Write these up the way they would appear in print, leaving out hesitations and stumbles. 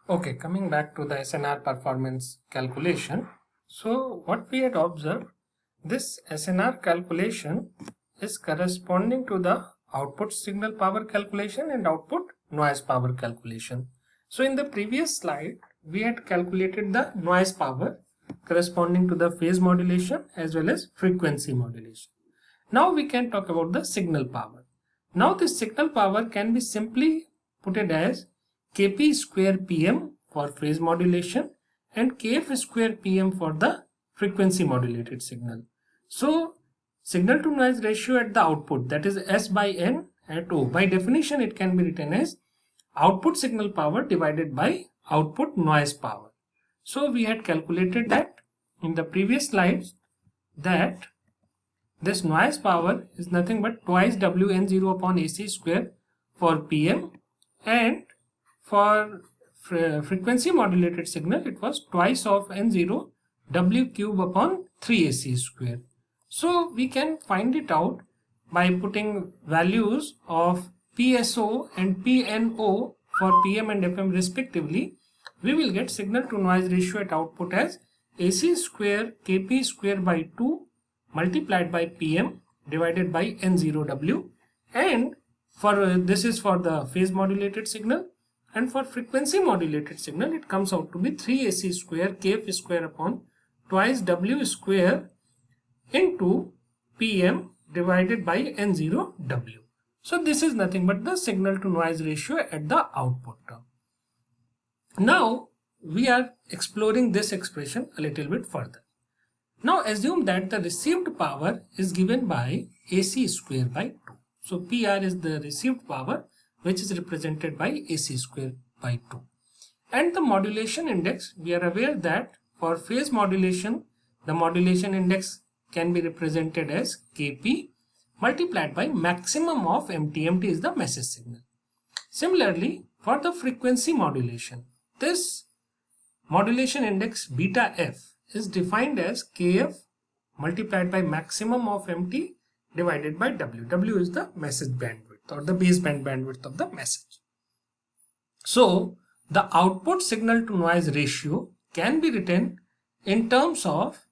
Okay, coming back to the SNR performance calculation. So what we had observed, this SNR calculation is corresponding to the output signal power calculation and output noise power calculation. So in the previous slide, we had calculated the noise power corresponding to the phase modulation as well as frequency modulation. Now we can talk about the signal power. Now this signal power can be simply put it as Kp square Pm for phase modulation and Kf square Pm for the frequency modulated signal. So signal to noise ratio at the output, that is S by N at O. By definition it can be written as output signal power divided by output noise power. So we had calculated that in the previous slides that this noise power is nothing but twice Wn0 upon AC square for Pm, and for frequency modulated signal it was twice of N0 W cube upon 3AC square. So we can find it out by putting values of PSO and PNO for PM and FM respectively. We will get signal to noise ratio at output as AC square Kp square by 2 multiplied by Pm divided by N0W, and for this is for the phase modulated signal, and for frequency modulated signal it comes out to be 3AC square Kf square upon twice W square into Pm divided by N0W. So this is nothing but the signal to noise ratio at the output term. Now we are exploring this expression a little bit further. Now assume that the received power is given by AC square by 2. So PR is the received power which is represented by AC square by 2. And the modulation index, we are aware that for phase modulation, the modulation index can be represented as Kp multiplied by maximum of MT. MT is the message signal. Similarly, for the frequency modulation, this modulation index beta f is defined as Kf multiplied by maximum of MT divided by W. W is the message bandwidth or the baseband bandwidth of the message. So the output signal to noise ratio can be written in terms of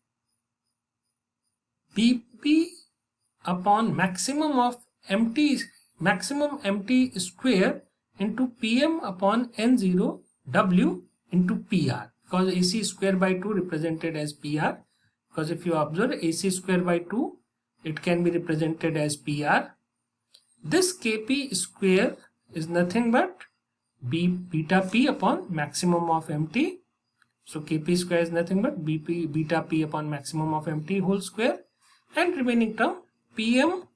Bp upon maximum of MT, maximum MT square into Pm upon N0 W into PR, because AC square by 2 represented as PR, because if you observe AC square by 2 it can be represented as PR. This Kp square is nothing but beta P upon maximum of MT. So Kp square is nothing but beta P upon maximum of MT whole square, and remaining term Pm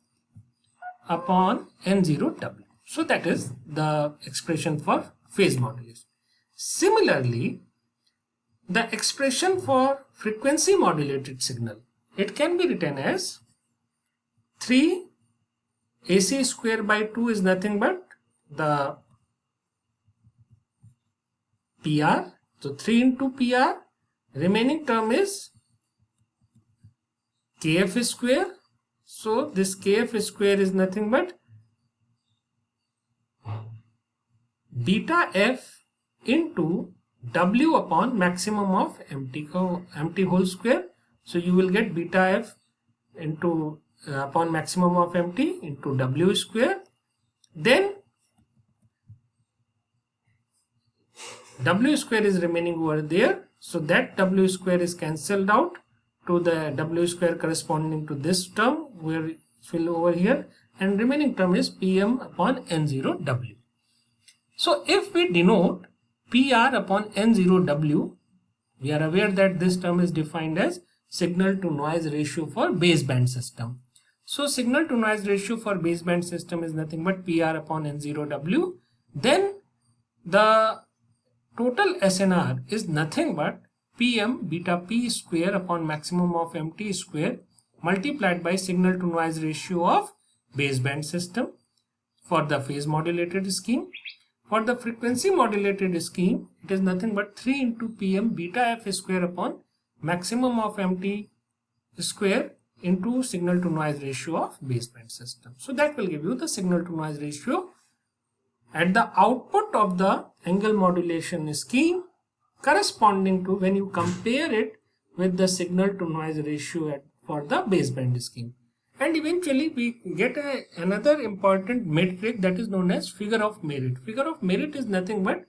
upon N0W. So that is the expression for phase modulation. Similarly, the expression for frequency modulated signal, it can be written as 3 AC square by 2 is nothing but the PR. So 3 into PR, remaining term is Kf square. So this Kf square is nothing but beta f into W upon maximum of MT whole square. So you will get beta f into upon maximum of MT into W square. Then W square is remaining over there. So that W square is cancelled out to the W square corresponding to this term where fill over here, and remaining term is Pm upon N0W. So if we denote PR upon N0W, we are aware that this term is defined as signal to noise ratio for baseband system. So signal to noise ratio for baseband system is nothing but PR upon N0W. Then the total SNR is nothing but Pm beta P square upon maximum of MT square multiplied by signal to noise ratio of baseband system for the phase modulated scheme. For the frequency modulated scheme, it is nothing but 3 into Pm beta f square upon maximum of MT square into signal to noise ratio of baseband system. So that will give you the signal to noise ratio at the output of the angle modulation scheme corresponding to when you compare it with the signal to noise ratio for the baseband scheme. And eventually we get another important metric that is known as figure of merit. Figure of merit is nothing but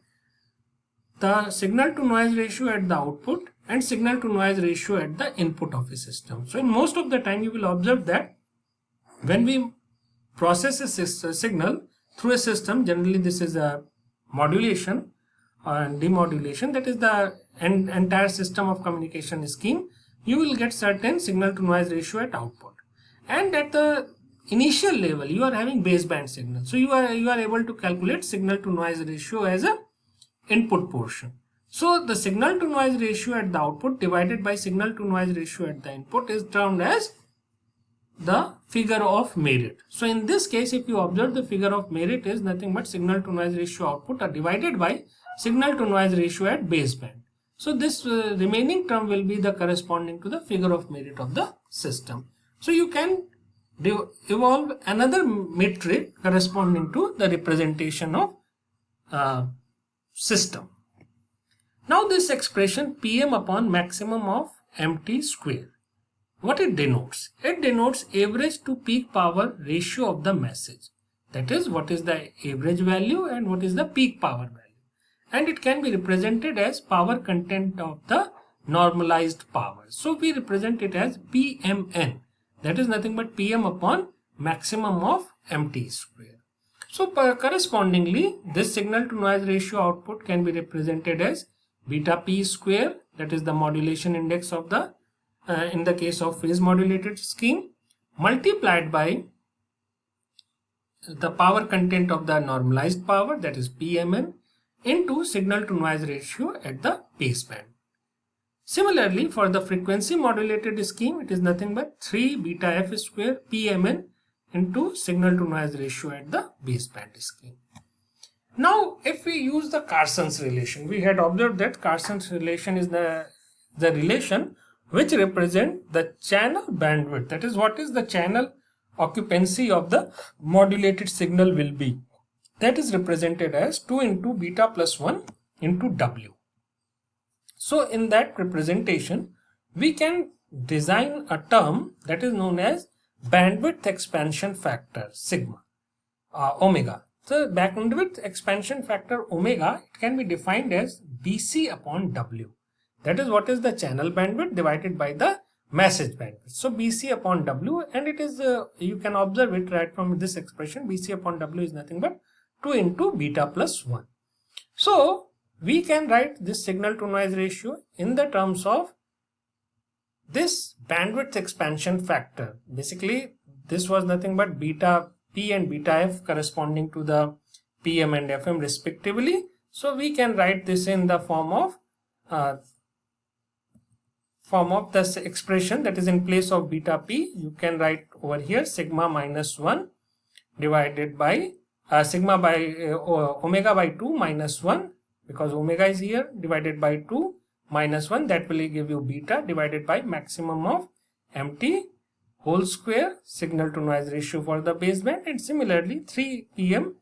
the signal to noise ratio at the output and signal to noise ratio at the input of a system. So in most of the time you will observe that when we process a signal through a system, generally this is a modulation and demodulation, that is the entire system of communication scheme, you will get certain signal to noise ratio at output. And at the initial level you are having baseband signal, so you are able to calculate signal to noise ratio as a input portion. So the signal to noise ratio at the output divided by signal to noise ratio at the input is termed as the figure of merit. So in this case, if you observe, the figure of merit is nothing but signal to noise ratio output are divided by signal to noise ratio at baseband. So this remaining term will be the corresponding to the figure of merit of the system. So you can evolve another metric corresponding to the representation of system. Now this expression Pm upon maximum of Mt square, what it denotes? It denotes average to peak power ratio of the message. That is, what is the average value and what is the peak power value. And it can be represented as power content of the normalized power. So we represent it as Pmn. That is nothing but Pm upon maximum of Mt square. So correspondingly, this signal to noise ratio output can be represented as beta p square, that is the modulation index of the in the case of phase modulated scheme, multiplied by the power content of the normalized power, that is Pmn, into signal to noise ratio at the baseband. Similarly, for the frequency modulated scheme, it is nothing but 3 beta f square Pmn into signal to noise ratio at the baseband scheme. Now, if we use the Carson's relation, we had observed that Carson's relation is the relation which represent the channel bandwidth. That is, what is the channel occupancy of the modulated signal will be. That is represented as 2 into beta plus 1 into W. So in that representation, we can design a term that is known as bandwidth expansion factor sigma, omega. So bandwidth expansion factor omega, it can be defined as BC upon W. That is, what is the channel bandwidth divided by the message bandwidth. So BC upon W, and it is you can observe it right from this expression. BC upon W is nothing but 2 into beta plus 1. So we can write this signal to noise ratio in the terms of this bandwidth expansion factor. Basically, this was nothing but beta P and beta F corresponding to the PM and FM respectively. So we can write this in the form of this expression, that is, in place of beta P, you can write over here sigma minus 1 divided by sigma by omega by 2 minus 1, because omega is here, divided by 2 minus 1, that will give you beta divided by maximum of Mt whole square, signal to noise ratio for the baseband, and similarly 3 Pm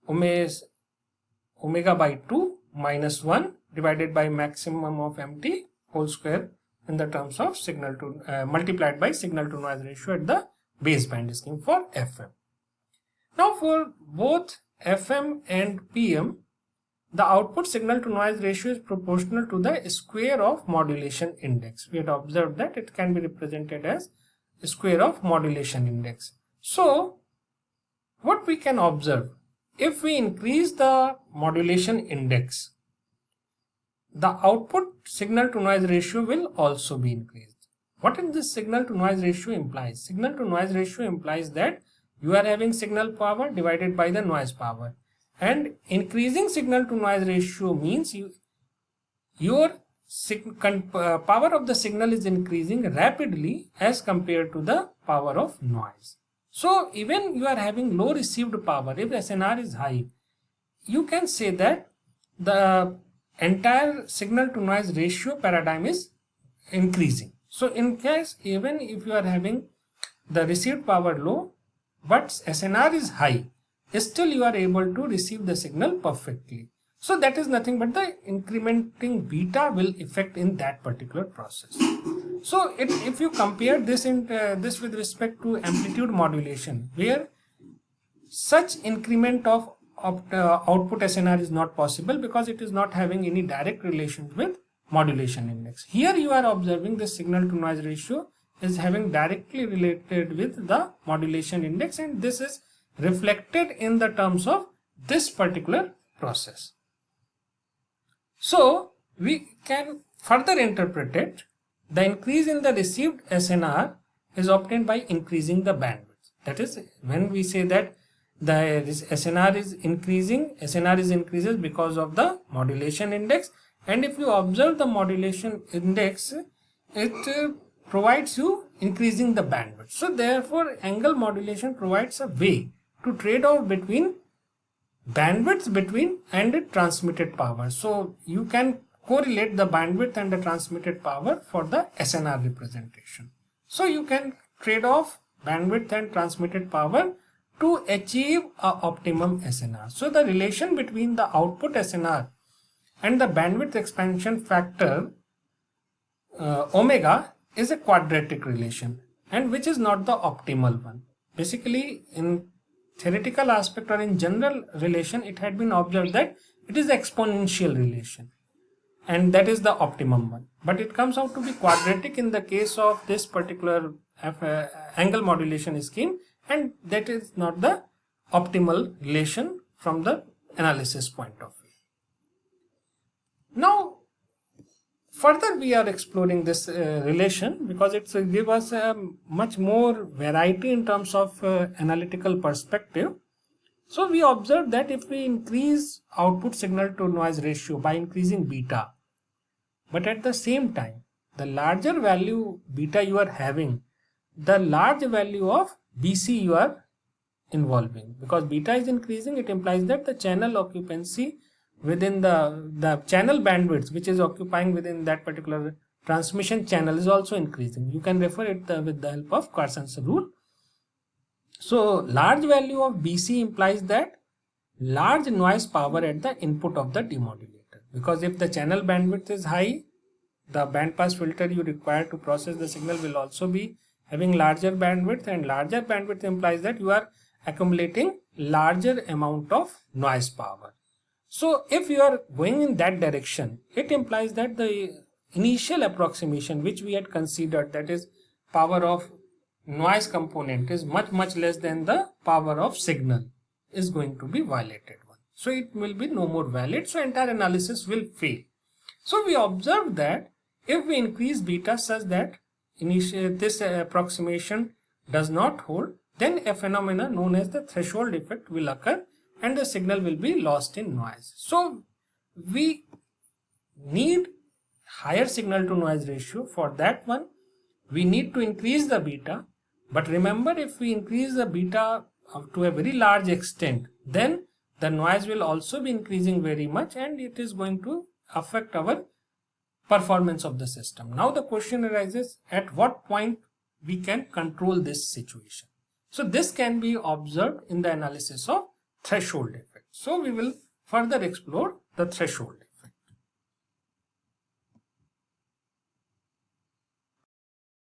omega by 2 minus 1 divided by maximum of Mt whole square in the terms of signal to multiplied by signal to noise ratio at the baseband scheme for FM. Now for both FM and PM, the output signal to noise ratio is proportional to the square of modulation index. We had observed that it can be represented as square of modulation index. So what we can observe, if we increase the modulation index, the output signal to noise ratio will also be increased. What is this signal to noise ratio implies? Signal to noise ratio implies that you are having signal power divided by the noise power, and increasing signal to noise ratio means your power of the signal is increasing rapidly as compared to the power of noise. So even you are having low received power, if SNR is high, you can say that the entire signal to noise ratio paradigm is increasing. So in case even if you are having the received power low but SNR is high, still you are able to receive the signal perfectly. So that is nothing but the incrementing beta will affect in that particular process. So if you compare this this with respect to amplitude modulation, where such increment of output SNR is not possible because it is not having any direct relations with modulation index. Here you are observing the signal to noise ratio is having directly related with the modulation index, and this is reflected in the terms of this particular process. So we can further interpret it. The increase in the received SNR is obtained by increasing the bandwidth. That is, when we say that the SNR is increasing, SNR is increases because of the modulation index, and if you observe the modulation index, it provides you increasing the bandwidth. So therefore angle modulation provides a way to trade off between bandwidths between and transmitted power. So you can correlate the bandwidth and the transmitted power for the SNR representation. So you can trade off bandwidth and transmitted power to achieve a optimum SNR. So the relation between the output SNR and the bandwidth expansion factor omega is a quadratic relation, and which is not the optimal one. Basically, in theoretical aspect or in general relation, it had been observed that it is exponential relation, and that is the optimum one. But it comes out to be quadratic in the case of this particular angle modulation scheme, and that is not the optimal relation from the analysis point of view. Now further we are exploring this relation because it gives us a much more variety in terms of analytical perspective. So we observe that if we increase output signal to noise ratio by increasing beta, but at the same time the larger value beta you are having, the large value of BC you are involving, because beta is increasing, it implies that the channel occupancy within the channel bandwidth which is occupying within that particular transmission channel is also increasing. You can refer it with the help of Carson's rule. So large value of BC implies that large noise power at the input of the demodulator, because if the channel bandwidth is high, the band pass filter you require to process the signal will also be having larger bandwidth, and larger bandwidth implies that you are accumulating larger amount of noise power. So if you are going in that direction, it implies that the initial approximation which we had considered, that is power of noise component, is much less than the power of signal, is going to be violated one. So it will be no more valid, so entire analysis will fail. So we observe that if we increase beta such that this approximation does not hold, then a phenomena known as the threshold effect will occur and the signal will be lost in noise. So we need higher signal to noise ratio. For that one we need to increase the beta, but remember, if we increase the beta to a very large extent, then the noise will also be increasing very much and it is going to affect our performance of the system. Now the question arises, at what point we can control this situation? So this can be observed in the analysis of threshold effect. So we will further explore the threshold